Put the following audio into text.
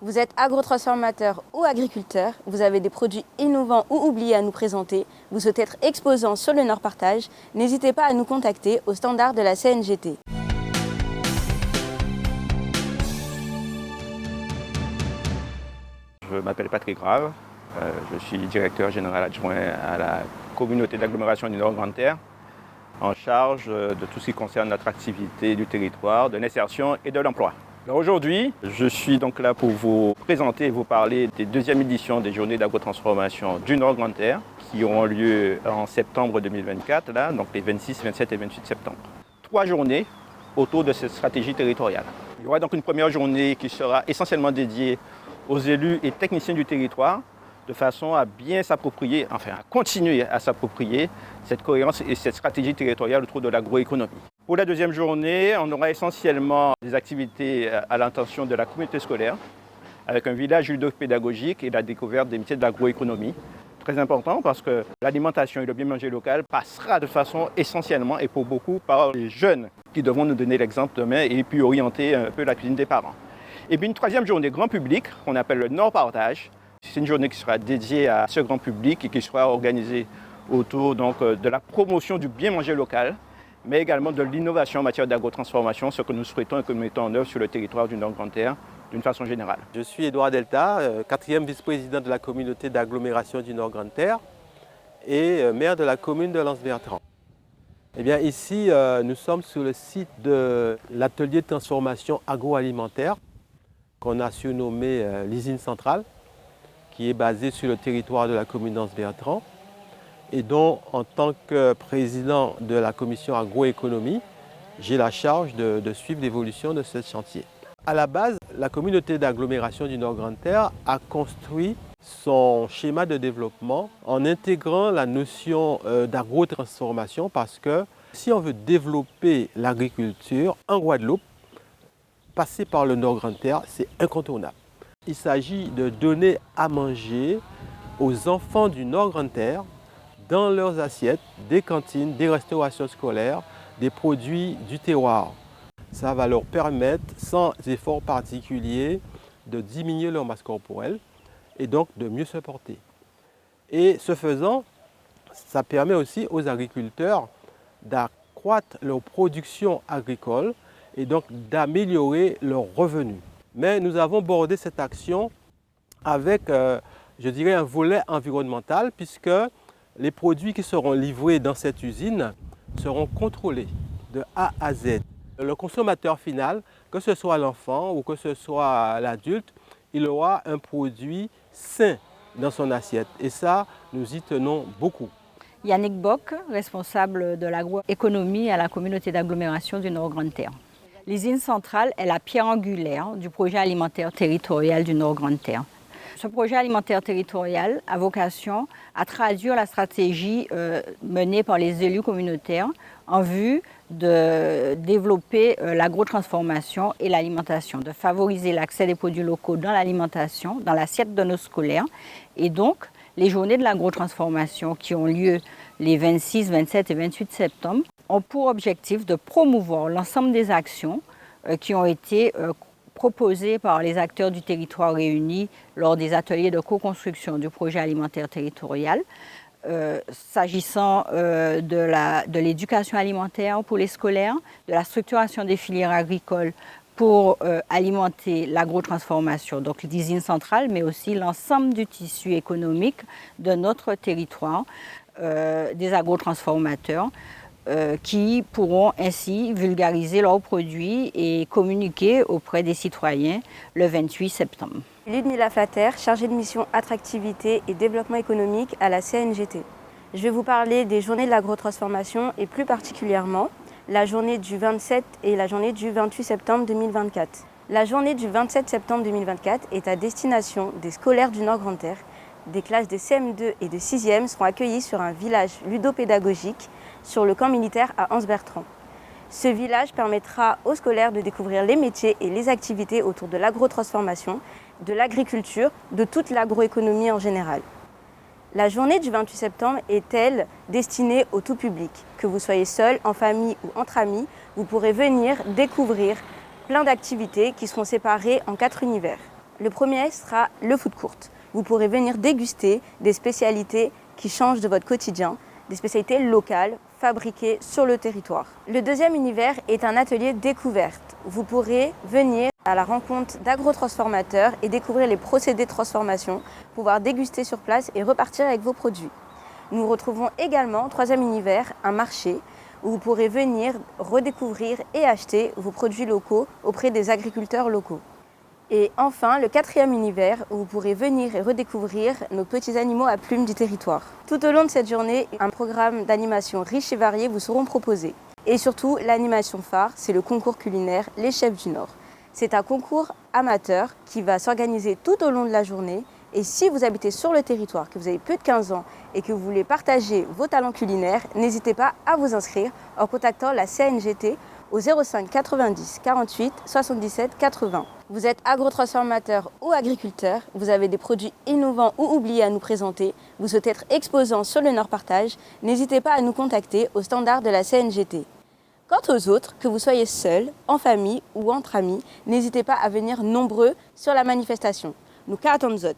Vous êtes agrotransformateur ou agriculteur, vous avez des produits innovants ou oubliés à nous présenter, vous souhaitez être exposant sur le Nord Partage, n'hésitez pas à nous contacter au standard de la CNGT. Je m'appelle Patrick Grave, je suis directeur général adjoint à la communauté d'agglomération du Nord Grande Terre, en charge de tout ce qui concerne l'attractivité du territoire, de l'insertion et de l'emploi. Aujourd'hui, je suis donc là pour vous présenter et vous parler des deuxièmes éditions des journées d'agrotransformation du Nord Grande Terre qui auront lieu en septembre 2024, donc les 26, 27 et 28 septembre. 3 journées autour de cette stratégie territoriale. Il y aura donc une première journée qui sera essentiellement dédiée aux élus et techniciens du territoire de façon à bien s'approprier, à continuer à s'approprier cette cohérence et cette stratégie territoriale autour de l'agroéconomie. Pour la deuxième journée, on aura essentiellement des activités à l'intention de la communauté scolaire, avec un village ludopédagogique et la découverte des métiers de l'agroéconomie. Très important parce que l'alimentation et le bien manger local passera de façon essentiellement et pour beaucoup par les jeunes qui devront nous donner l'exemple demain et puis orienter un peu la cuisine des parents. Et puis une troisième journée grand public qu'on appelle le Nord Partage. C'est une journée qui sera dédiée à ce grand public et qui sera organisée autour de la promotion du bien manger local, mais également de l'innovation en matière d'agrotransformation, ce que nous souhaitons et que nous mettons en œuvre sur le territoire du Nord Grande Terre d'une façon générale. Je suis Edouard Delta, 4e vice-président de la communauté d'agglomération du Nord Grande Terre et maire de la commune de Lens-Bertrand. Eh bien, ici, nous sommes sur le site de l'atelier de transformation agroalimentaire qu'on a surnommé l'usine centrale, qui est basée sur le territoire de la commune d'Lens-Bertrand et dont, en tant que président de la commission agroéconomie, j'ai la charge de suivre l'évolution de ce chantier. À la base, la communauté d'agglomération du Nord Grande Terre a construit son schéma de développement en intégrant la notion d'agrotransformation parce que si on veut développer l'agriculture en Guadeloupe, passer par le Nord Grande Terre, c'est incontournable. Il s'agit de donner à manger aux enfants du Nord Grande Terre dans leurs assiettes, des cantines, des restaurations scolaires, des produits du terroir. Ça va leur permettre, sans effort particulier, de diminuer leur masse corporelle et donc de mieux se porter. Et ce faisant, ça permet aussi aux agriculteurs d'accroître leur production agricole et donc d'améliorer leurs revenus. Mais nous avons bordé cette action avec, je dirais, un volet environnemental puisque les produits qui seront livrés dans cette usine seront contrôlés de A à Z. Le consommateur final, que ce soit l'enfant ou que ce soit l'adulte, il aura un produit sain dans son assiette. Et ça, nous y tenons beaucoup. Yannick Bock, responsable de l'agroéconomie à la communauté d'agglomération du Nord Grande Terre. L'usine centrale est la pierre angulaire du projet alimentaire territorial du Nord Grande Terre. Ce projet alimentaire territorial a vocation à traduire la stratégie menée par les élus communautaires en vue de développer l'agrotransformation et l'alimentation, de favoriser l'accès des produits locaux dans l'alimentation, dans l'assiette de nos scolaires. Et donc, les journées de l'agrotransformation qui ont lieu les 26, 27 et 28 septembre ont pour objectif de promouvoir l'ensemble des actions qui ont été proposées par les acteurs du territoire réunis lors des ateliers de co-construction du projet alimentaire territorial, s'agissant de l'éducation alimentaire pour les scolaires, de la structuration des filières agricoles pour alimenter l'agrotransformation, donc l'usine centrale, mais aussi l'ensemble du tissu économique de notre territoire, des agrotransformateurs, qui pourront ainsi vulgariser leurs produits et communiquer auprès des citoyens le 28 septembre. Ludmila Flatter, chargée de mission attractivité et développement économique à la CNGT. Je vais vous parler des journées de l'agrotransformation et plus particulièrement la journée du 27 et la journée du 28 septembre 2024. La journée du 27 septembre 2024 est à destination des scolaires du Nord Grande Terre. Des classes de CM2 et de 6e seront accueillies sur un village ludopédagogique sur le camp militaire à Lens-Bertrand. Ce village permettra aux scolaires de découvrir les métiers et les activités autour de l'agrotransformation, de l'agriculture, de toute l'agroéconomie en général. La journée du 28 septembre est-elle destinée au tout public. Que vous soyez seul, en famille ou entre amis, vous pourrez venir découvrir plein d'activités qui seront séparées en 4 univers. Le premier sera le food court. Vous pourrez venir déguster des spécialités qui changent de votre quotidien, des spécialités locales fabriquées sur le territoire. Le deuxième univers est un atelier découverte. Vous pourrez venir à la rencontre d'agrotransformateurs et découvrir les procédés de transformation, pouvoir déguster sur place et repartir avec vos produits. Nous retrouvons également, troisième univers, un marché où vous pourrez venir redécouvrir et acheter vos produits locaux auprès des agriculteurs locaux. Et enfin, le quatrième univers où vous pourrez venir et redécouvrir nos petits animaux à plumes du territoire. Tout au long de cette journée, un programme d'animation riche et varié vous seront proposés. Et surtout, l'animation phare, c'est le concours culinaire Les Chefs du Nord. C'est un concours amateur qui va s'organiser tout au long de la journée. Et si vous habitez sur le territoire, que vous avez plus de 15 ans et que vous voulez partager vos talents culinaires, n'hésitez pas à vous inscrire en contactant la CNGT au 05 90 48 77 80. Vous êtes agrotransformateur ou agriculteur, vous avez des produits innovants ou oubliés à nous présenter, vous souhaitez être exposant sur le Nord Partage, n'hésitez pas à nous contacter au standard de la CNGT. Quant aux autres, que vous soyez seul, en famille ou entre amis, n'hésitez pas à venir nombreux sur la manifestation. Nous cartons zot.